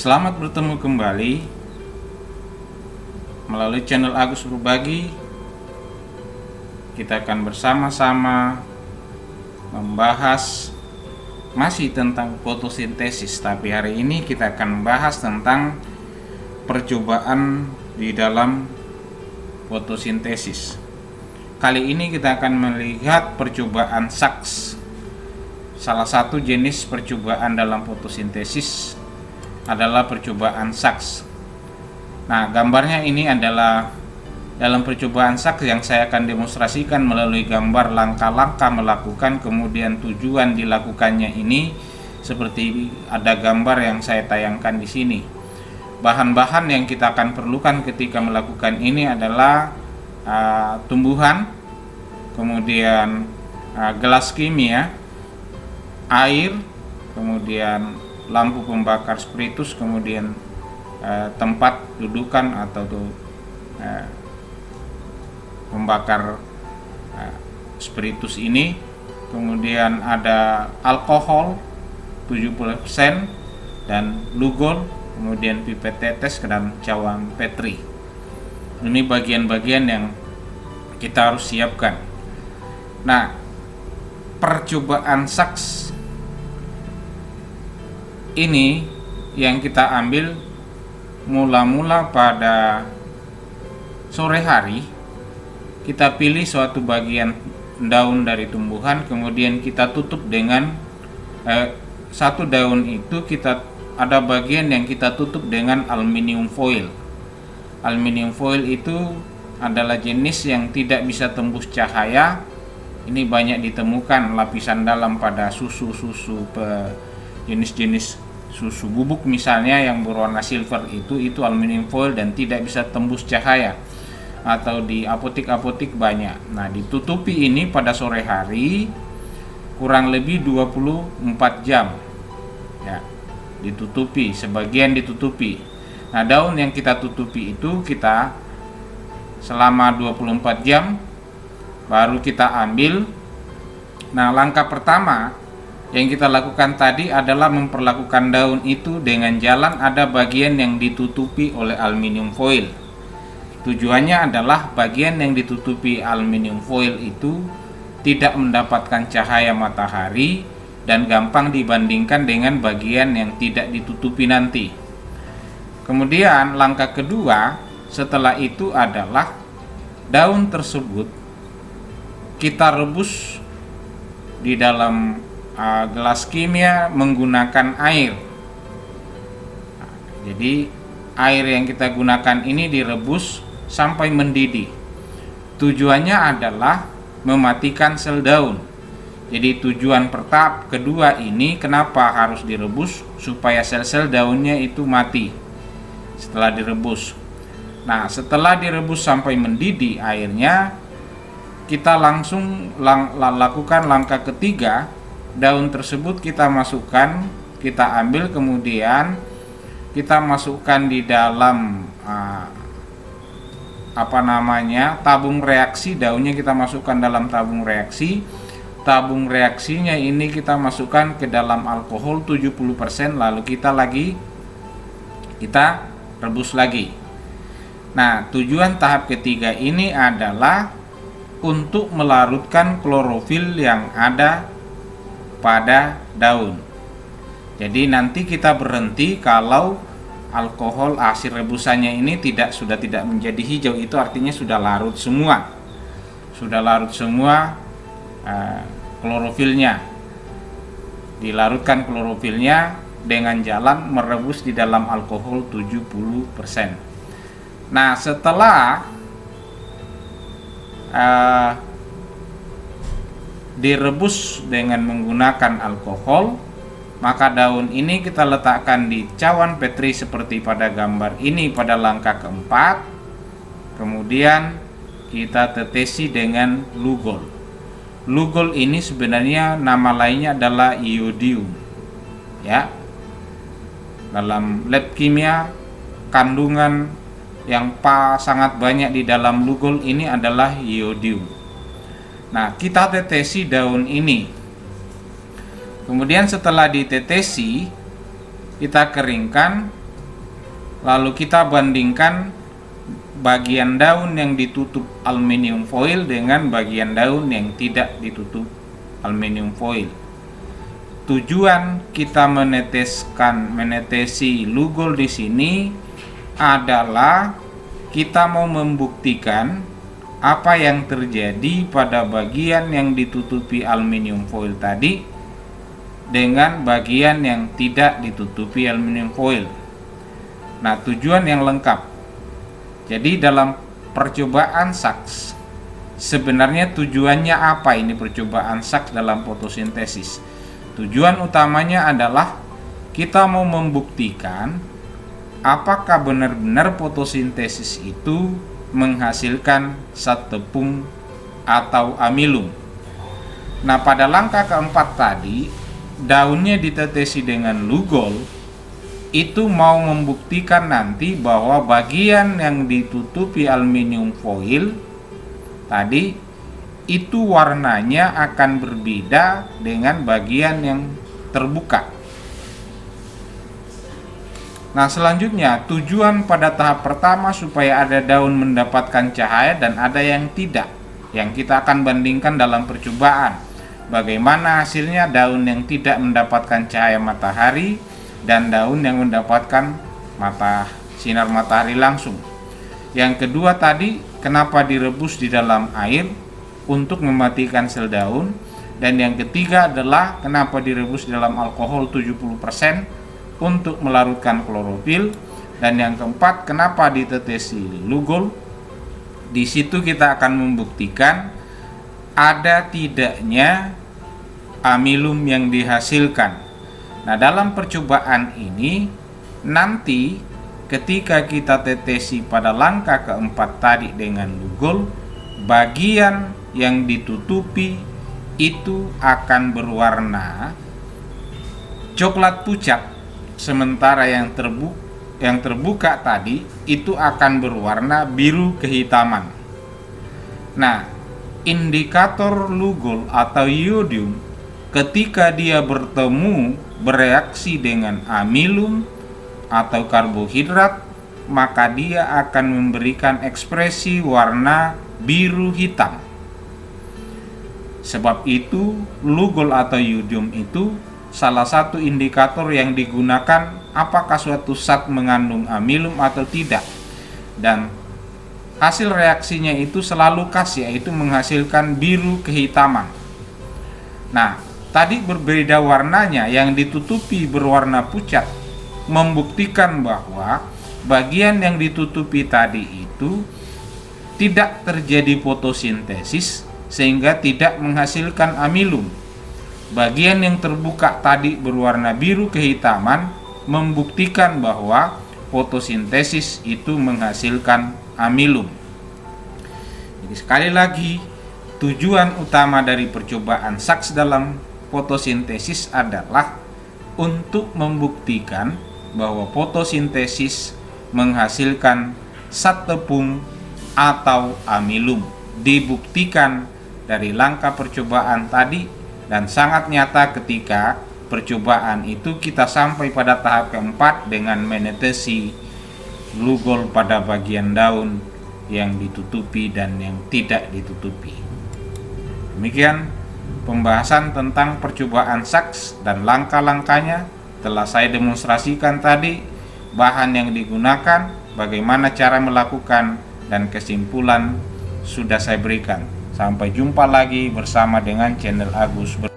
Selamat bertemu kembali melalui channel Agus Berbagi. Kita akan bersama-sama membahas masih tentang fotosintesis, tapi hari ini kita akan membahas tentang percobaan di dalam fotosintesis. Kali ini kita akan melihat percobaan SAKS. Salah satu jenis percobaan dalam fotosintesis adalah percobaan SAKS. Nah, gambarnya ini adalah dalam percobaan SAKS yang saya akan demonstrasikan melalui gambar langkah-langkah melakukan, kemudian tujuan dilakukannya ini seperti ada gambar yang saya tayangkan di sini. Bahan-bahan yang kita akan perlukan ketika melakukan ini adalah tumbuhan, kemudian gelas kimia, air, kemudian lampu pembakar spiritus, kemudian tempat dudukan atau pembakar spiritus ini, kemudian ada alkohol 70% dan lugol, kemudian pipet tetes dan cawang petri. Ini bagian-bagian yang kita harus siapkan. Nah, percobaan SAKS ini yang kita ambil mula-mula pada sore hari. Kita pilih suatu bagian daun dari tumbuhan, kemudian kita tutup dengan satu daun itu kita ada bagian yang kita tutup dengan aluminium foil. Aluminium foil itu adalah jenis yang tidak bisa tembus cahaya. Ini banyak ditemukan lapisan dalam pada susu-susu jenis-jenis susu bubuk misalnya yang berwarna silver itu aluminium foil dan tidak bisa tembus cahaya, atau di apotik-apotik banyak. Nah, ditutupi ini pada sore hari kurang lebih 24 jam ya, ditutupi, sebagian ditutupi. Nah, daun yang kita tutupi itu kita selama 24 jam baru kita ambil. Nah, langkah pertama yang kita lakukan tadi adalah memperlakukan daun itu dengan jalan ada bagian yang ditutupi oleh aluminium foil. Tujuannya adalah bagian yang ditutupi aluminium foil itu tidak mendapatkan cahaya matahari dan gampang dibandingkan dengan bagian yang tidak ditutupi nanti. Kemudian langkah kedua setelah itu adalah daun tersebut kita rebus di dalam gelas kimia menggunakan air. Jadi air yang kita gunakan ini direbus sampai mendidih. Tujuannya adalah mematikan sel daun. Jadi tujuan kedua ini kenapa harus direbus, supaya sel-sel daunnya itu mati setelah direbus. Nah, setelah direbus sampai mendidih airnya, kita langsung lakukan langkah ketiga. Daun tersebut kita masukkan, kita ambil, kemudian kita masukkan di dalam tabung reaksi. Daunnya kita masukkan dalam tabung reaksi. Tabung reaksinya ini kita masukkan ke dalam alkohol 70%, lalu kita rebus lagi. Nah, tujuan tahap ketiga ini adalah untuk melarutkan klorofil yang ada pada daun. Jadi nanti kita berhenti kalau alkohol hasil rebusannya ini sudah tidak menjadi hijau, itu artinya sudah larut semua. Sudah larut semua klorofilnya. Dilarutkan klorofilnya dengan jalan merebus di dalam alkohol 70%. Nah, setelah direbus dengan menggunakan alkohol, maka daun ini kita letakkan di cawan petri seperti pada gambar ini pada langkah keempat. Kemudian kita tetesi dengan lugol. Lugol ini sebenarnya nama lainnya adalah iodium. Ya. Dalam lab kimia, kandungan yang sangat banyak di dalam lugol ini adalah iodium. Nah, kita tetesi daun ini. Kemudian setelah ditetesi, kita keringkan, Lalu kita bandingkan bagian daun yang ditutup aluminium foil dengan bagian daun yang tidak ditutup aluminium foil. Tujuan kita menetesi lugol di sini adalah kita mau membuktikan apa yang terjadi pada bagian yang ditutupi aluminium foil tadi dengan bagian yang tidak ditutupi aluminium foil. Nah, tujuan yang lengkap. Jadi dalam percobaan SAKS, sebenarnya tujuannya apa ini percobaan SAKS dalam fotosintesis? Tujuan utamanya adalah kita mau membuktikan apakah benar-benar fotosintesis itu menghasilkan zat tepung atau amilum. Nah, pada langkah keempat tadi, daunnya ditetesi dengan lugol, itu mau membuktikan nanti bahwa bagian yang ditutupi aluminium foil tadi itu warnanya akan berbeda dengan bagian yang terbuka. Nah, selanjutnya tujuan pada tahap pertama supaya ada daun mendapatkan cahaya dan ada yang tidak, yang kita akan bandingkan dalam percobaan. Bagaimana hasilnya daun yang tidak mendapatkan cahaya matahari dan daun yang mendapatkan sinar matahari langsung. Yang kedua tadi, kenapa direbus di dalam air untuk mematikan sel daun. Dan yang ketiga adalah kenapa direbus dalam alkohol 70% untuk melarutkan klorofil. Dan yang keempat, kenapa ditetesi lugol. Di situ kita akan membuktikan ada tidaknya amilum yang dihasilkan. Nah, dalam percobaan ini nanti ketika kita tetesi pada langkah keempat tadi dengan lugol, bagian yang ditutupi itu akan berwarna coklat pucat, sementara yang terbuka tadi itu akan berwarna biru kehitaman. Nah, indikator lugol atau iodium ketika dia bereaksi dengan amilum atau karbohidrat, maka dia akan memberikan ekspresi warna biru hitam. Sebab itu lugol atau iodium itu salah satu indikator yang digunakan apakah suatu zat mengandung amilum atau tidak. Dan hasil reaksinya itu selalu khas, yaitu menghasilkan biru kehitaman. Nah, tadi berbeda warnanya, yang ditutupi berwarna pucat, membuktikan bahwa bagian yang ditutupi tadi itu tidak terjadi fotosintesis sehingga tidak menghasilkan amilum. Bagian yang terbuka tadi berwarna biru kehitaman membuktikan bahwa fotosintesis itu menghasilkan amilum. Jadi sekali lagi, tujuan utama dari percobaan SAKS dalam fotosintesis adalah untuk membuktikan bahwa fotosintesis menghasilkan zat tepung atau amilum. Dibuktikan dari langkah percobaan tadi, dan sangat nyata ketika percobaan itu kita sampai pada tahap keempat dengan menetesi lugol pada bagian daun yang ditutupi dan yang tidak ditutupi. Demikian pembahasan tentang percobaan SAKS dan langkah-langkahnya telah saya demonstrasikan tadi, bahan yang digunakan, bagaimana cara melakukan, dan kesimpulan sudah saya berikan. Sampai jumpa lagi bersama dengan channel Agus.